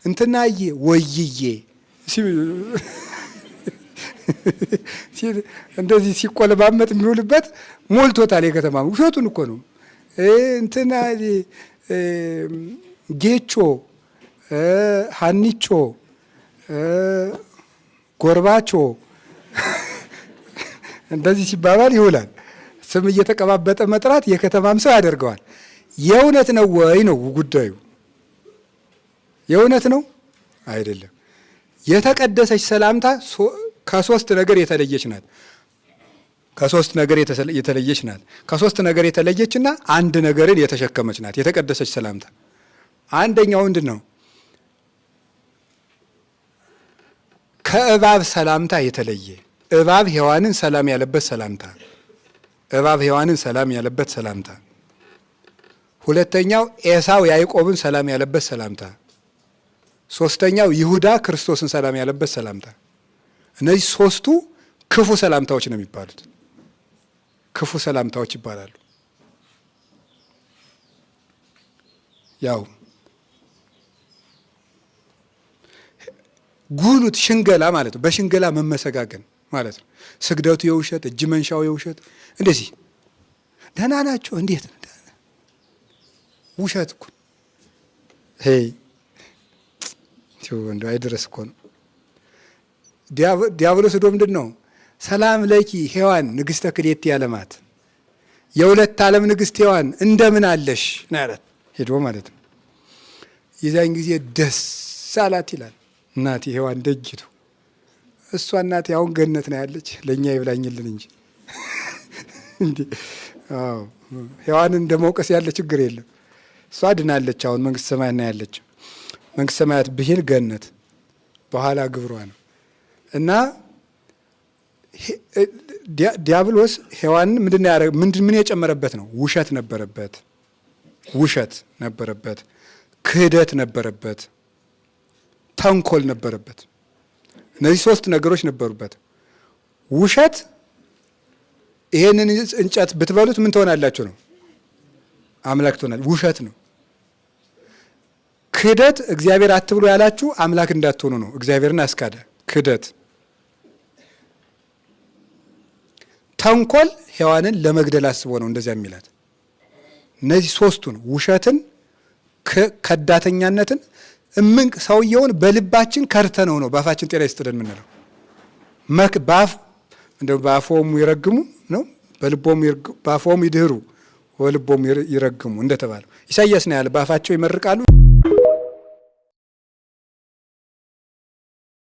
እንትናዬ ወይዬ እንደዚህ ሲቆለባመጥ የሚውልበት ሞልቶታል የከተማ። ውሸቱን እኮ ነው። እንትና ጌቾ፣ ሀኒቾ፣ ጎርባቾ እንደዚህ ሲባባል ይውላል። ስም እየተቀባበጠ መጥራት የከተማም ሰው ያደርገዋል። የእውነት ነው ወይ ነው ጉዳዩ? የእውነት ነው አይደለም። የተቀደሰች ሰላምታ ከሶስት ነገር የተለየች ናት። ከሶስት ነገር የተለየች ናት። ከሶስት ነገር የተለየችና አንድ ነገርን የተሸከመች ናት የተቀደሰች ሰላምታ። አንደኛው ምንድን ነው? ከእባብ ሰላምታ የተለየ። እባብ ሔዋንን ሰላም ያለበት ሰላምታ። እባብ ሔዋንን ሰላም ያለበት ሰላምታ። ሁለተኛው ኤሳው ያዕቆብን ሰላም ያለበት ሰላምታ። ሶስተኛው ይሁዳ ክርስቶስን ሰላም ያለበት ሰላምታ። እነዚህ ሶስቱ ክፉ ሰላምታዎች ነው የሚባሉት። ክፉ ሰላምታዎች ይባላሉ። ያው ጉሉት ሽንገላ ማለት ነው። በሽንገላ መመሰጋገን ማለት ነው። ስግደቱ የውሸት፣ እጅ መንሻው የውሸት። እንደዚህ ደህና ናቸው እንዴት ነው? ውሸት እኮ እንደው አይድረስ እኮ ነው። ዲያብሎስ ዶ ምንድን ነው? ሰላም ለኪ ሔዋን ንግሥተ ክልኤቲ ዓለማት፣ የሁለት ዓለም ንግሥት ሔዋን እንደምን አለሽ ነው ያላት ሄዶ ማለት ነው። የዛን ጊዜ ደስ አላት ይላል። እናቴ ሔዋን ደጅቱ እሷ እናቴ አሁን ገነት ነው ያለች፣ ለእኛ ይብላኝልን እንጂ ሔዋንን እንደ መውቀስ ያለ ችግር የለም። እሷ ድናለች። አሁን መንግስተ ሰማያት ነው ያለች። መንግስተ ሰማያት ብሂል ገነት በኋላ ግብሯ ነው። እና ዲያብሎስ ሔዋንን ምንድን ያደረገ ምን የጨመረበት ነው? ውሸት ነበረበት። ውሸት ነበረበት፣ ክህደት ነበረበት፣ ተንኮል ነበረበት። እነዚህ ሶስት ነገሮች ነበሩበት። ውሸት ይሄንን እንጨት ብትበሉት ምን ትሆናላችሁ ነው? አምላክ ትሆናል። ውሸት ነው። ክህደት እግዚአብሔር አትብሎ ያላችሁ አምላክ እንዳትሆኑ ነው። እግዚአብሔርን አስካደ። ክህደት። ተንኮል ሔዋንን ለመግደል አስቦ ነው እንደዚያ የሚላት። እነዚህ ሶስቱን ውሸትን፣ ከዳተኛነትን እምንቅ ሰውየውን በልባችን ከርተነው ነው በአፋችን ጤና ይስጥልን የምንለው። በአፎሙ ይረግሙ ነው በአፎሙ ይድህሩ ወልቦሙ ይረግሙ እንደተባለው ኢሳይያስ ነው ያለ። በአፋቸው ይመርቃሉ